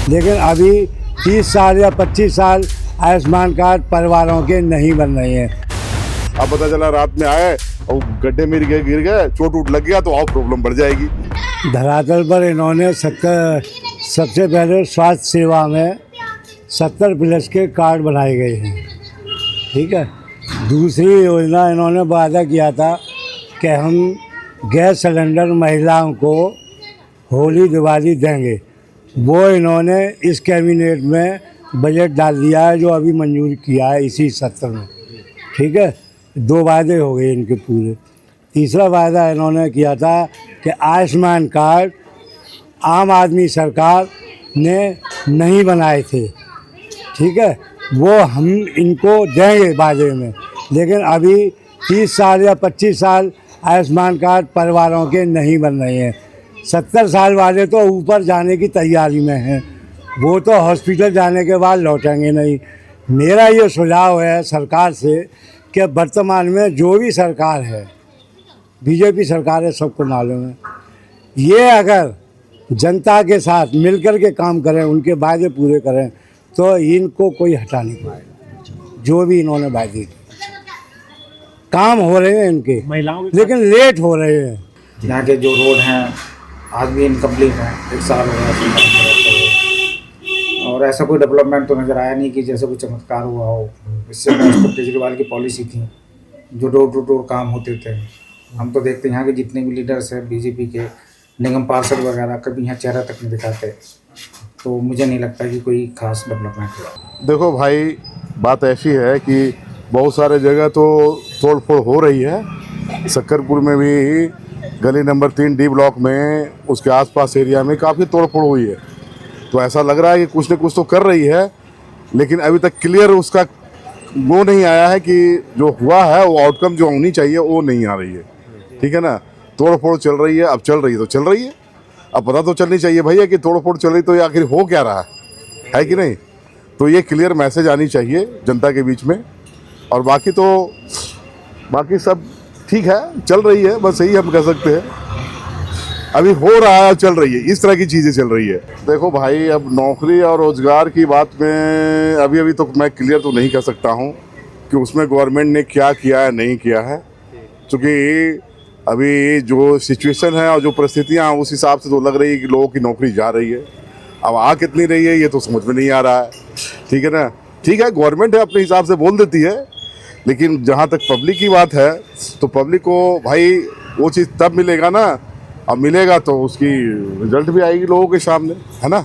लेकिन अभी 30 साल या 25 साल आयुष्मान कार्ड परिवारों के नहीं बन रहे हैं। अब पता चला रात में आए और गड्ढे में गिर गए, चोट उठ लग गया तो और प्रॉब्लम बढ़ जाएगी। धरातल पर इन्होंने सबसे पहले स्वास्थ्य सेवा में 70 प्लस के कार्ड बनाए गए हैं, ठीक है। दूसरी योजना इन्होंने वादा किया था कि हम गैस सिलेंडर महिलाओं को होली दिवाली देंगे। वो इन्होंने इस कैबिनेट में बजट डाल दिया है, जो अभी मंजूर किया है इसी सत्र में, ठीक है। 2 वादे हो गए इनके पूरे। तीसरा वादा इन्होंने किया था कि आयुष्मान कार्ड आम आदमी सरकार ने नहीं बनाए थे, ठीक है, वो हम इनको देंगे वादे में। लेकिन अभी 30 साल या 25 साल आयुष्मान कार्ड परिवारों के नहीं बन रहे हैं। 70 साल वाले तो ऊपर जाने की तैयारी में हैं, वो तो हॉस्पिटल जाने के बाद लौटेंगे नहीं। मेरा ये सुझाव है सरकार से कि वर्तमान में जो भी सरकार है, बीजेपी सरकार है, सबको मालूम है, ये अगर जनता के साथ मिलकर के काम करें, उनके वादे पूरे करें, तो इनको कोई हटा नहीं पाएगा। जो भी इन्होंने वादे काम हो रहे हैं इनके, लेकिन लेट हो रहे हैं। यहाँ के जो रोड हैं आज भी इनकम्प्लीट हैं, 1 साल हो गया और ऐसा कोई डेवलपमेंट तो नज़र आया नहीं कि जैसे कोई चमत्कार हुआ हो। इससे केजरीवाल की पॉलिसी थी, जो डोर टू डोर काम होते थे। हम तो देखते हैं यहाँ के जितने भी लीडर्स हैं बीजेपी के, निगम पार्षद वगैरह, कभी यहाँ चेहरा तक नहीं दिखाते। तो मुझे नहीं लगता कि कोई खास डेवलपमेंट हुआ। देखो भाई, बात ऐसी है कि बहुत सारे जगह तो तोड़ फोड़ हो रही है। सक्करपुर में भी गली नंबर 3 डी ब्लॉक में, उसके आसपास एरिया में काफ़ी तोड़ फोड़ हुई है। तो ऐसा लग रहा है कि कुछ न कुछ तो कर रही है, लेकिन अभी तक क्लियर उसका वो नहीं आया है कि जो हुआ है वो आउटकम जो होनी चाहिए वो नहीं आ रही है, ठीक है ना। तोड़ फोड़ चल रही है, अब चल रही है तो चल रही है। अब पता तो चलनी चाहिए भैया कि तोड़ फोड़ चल रही तो ये आखिर हो क्या रहा है कि नहीं। तो ये क्लियर मैसेज आनी चाहिए जनता के बीच में। और बाकी सब ठीक है, चल रही है, बस यही हम कह सकते हैं। अभी हो रहा है, चल रही है, इस तरह की चीज़ें चल रही है। देखो भाई, अब नौकरी और रोज़गार की बात में अभी तो मैं क्लियर तो नहीं कह सकता हूँ कि उसमें गवर्नमेंट ने क्या किया है नहीं किया है, क्योंकि अभी जो सिचुएशन है और जो परिस्थितियाँ हैं उस हिसाब से तो लग रही है कि लोगों की नौकरी जा रही है। अब आ कितनी रही है ये तो समझ में नहीं आ रहा है, ठीक है ना। ठीक है, गवर्नमेंट है अपने हिसाब से बोल देती है, लेकिन जहाँ तक पब्लिक की बात है तो पब्लिक को भाई वो चीज़ तब मिलेगा ना, अब मिलेगा तो उसकी रिजल्ट भी आएगी लोगों के सामने, है ना।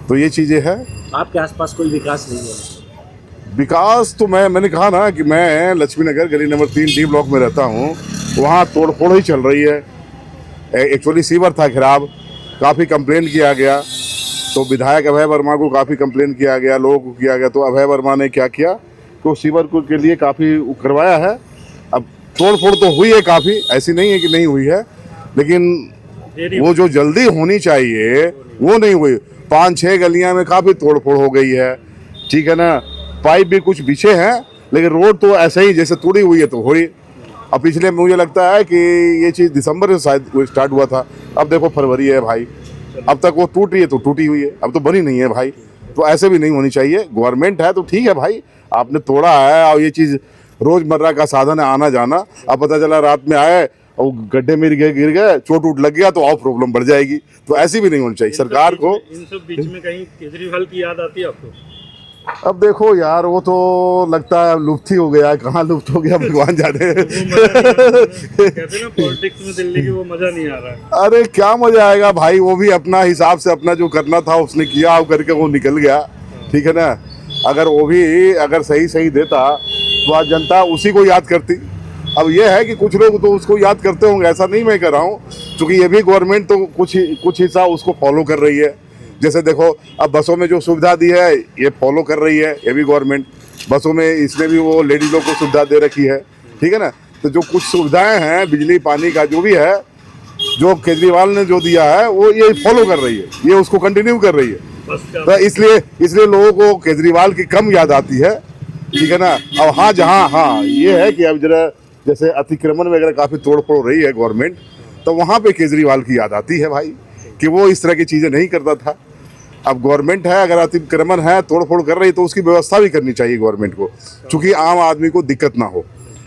तो ये चीज़ें हैं। आपके आसपास कोई विकास नहीं है? विकास तो मैंने कहा ना कि मैं लक्ष्मी नगर गली नंबर 3 डी ब्लॉक में रहता हूँ, वहाँ तोड़ फोड़ ही चल रही है। एक्चुअली सीवर था खराब, काफ़ी कंप्लेन किया गया, तो विधायक अभय वर्मा को काफ़ी कंप्लेन किया गया, लोगों को किया गया। तो अभय वर्मा ने क्या किया, तो सीवर को के लिए काफ़ी करवाया है। अब तोड़ फोड़ तो हुई है काफ़ी, ऐसी नहीं है कि नहीं हुई है, लेकिन वो जो जल्दी होनी चाहिए वो नहीं हुई। 5-6 गलियां में काफ़ी तोड़ फोड़ हो गई है, ठीक है ना। पाइप भी कुछ बिछे हैं, लेकिन रोड तो ऐसे ही जैसे टूटी हुई है तो हुई। अब पिछले मुझे लगता है कि ये चीज़ दिसंबर से शायद स्टार्ट हुआ था, अब देखो फरवरी है भाई, अब तक वो टूट रही है तो टूटी हुई है, अब तो बनी नहीं है भाई। तो ऐसे भी नहीं होनी चाहिए। गवर्नमेंट है तो ठीक है भाई, आपने तोड़ा है और ये चीज़ रोज़मर्रा का साधन है आना जाना। अब पता चला रात में आए और गड्ढे में गिर गए, चोट उठ लग गया तो और प्रॉब्लम बढ़ जाएगी। तो ऐसी भी नहीं होनी चाहिए सरकार को। इन सब बीच में कहीं केजरीवाल की याद आती है आपको? अब देखो यार, वो तो लगता है लुप्त ही हो गया है, कहाँ लुप्त हो गया भगवान जाने। कहते हैं ना पॉलिटिक्स में दिल्ली की वो मजा नहीं आ रहा है। अरे क्या मजा आएगा भाई, वो भी अपना हिसाब से अपना जो करना था उसने किया और करके वो निकल गया, ठीक है ना। अगर वो भी अगर सही देता तो आज जनता उसी को याद करती। अब ये है कि कुछ लोग तो उसको याद करते होंगे, ऐसा नहीं मैं कर रहा हूँ, क्योंकि ये भी गवर्नमेंट तो कुछ हिस्सा उसको फॉलो कर रही है। जैसे देखो, अब बसों में जो सुविधा दी है ये फॉलो कर रही है ये भी गवर्नमेंट। बसों में इसने भी वो लेडीज़ लोग को सुविधा दे रखी है, ठीक है ना। तो जो कुछ सुविधाएं हैं, बिजली पानी का जो भी है, जो केजरीवाल ने जो दिया है वो ये फॉलो कर रही है, ये उसको कंटिन्यू कर रही है। तो इसलिए लोगों को केजरीवाल की कम याद आती है, ठीक है ना। अब हाँ ये है कि अब जरा जैसे अतिक्रमण वगैरह काफ़ी तोड़ फोड़ रही है गवर्नमेंट, तो वहाँ पे केजरीवाल की याद आती है भाई, कि वो इस तरह की चीज़ें नहीं करता था। अब गवर्नमेंट है, अगर अतिक्रमण है, तोड़ फोड़ कर रही, तो उसकी व्यवस्था भी करनी चाहिए गवर्नमेंट को, क्योंकि आम आदमी को दिक्कत ना हो।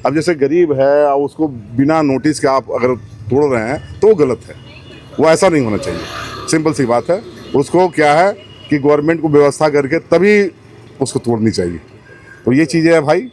अब जैसे गरीब है और उसको बिना नोटिस के आप अगर तोड़ रहे हैं तो वो गलत है, वो ऐसा नहीं होना चाहिए। सिंपल सी बात है, उसको क्या है कि गवर्नमेंट को व्यवस्था करके तभी उसको तोड़नी चाहिए। तो ये चीज़ें है भाई।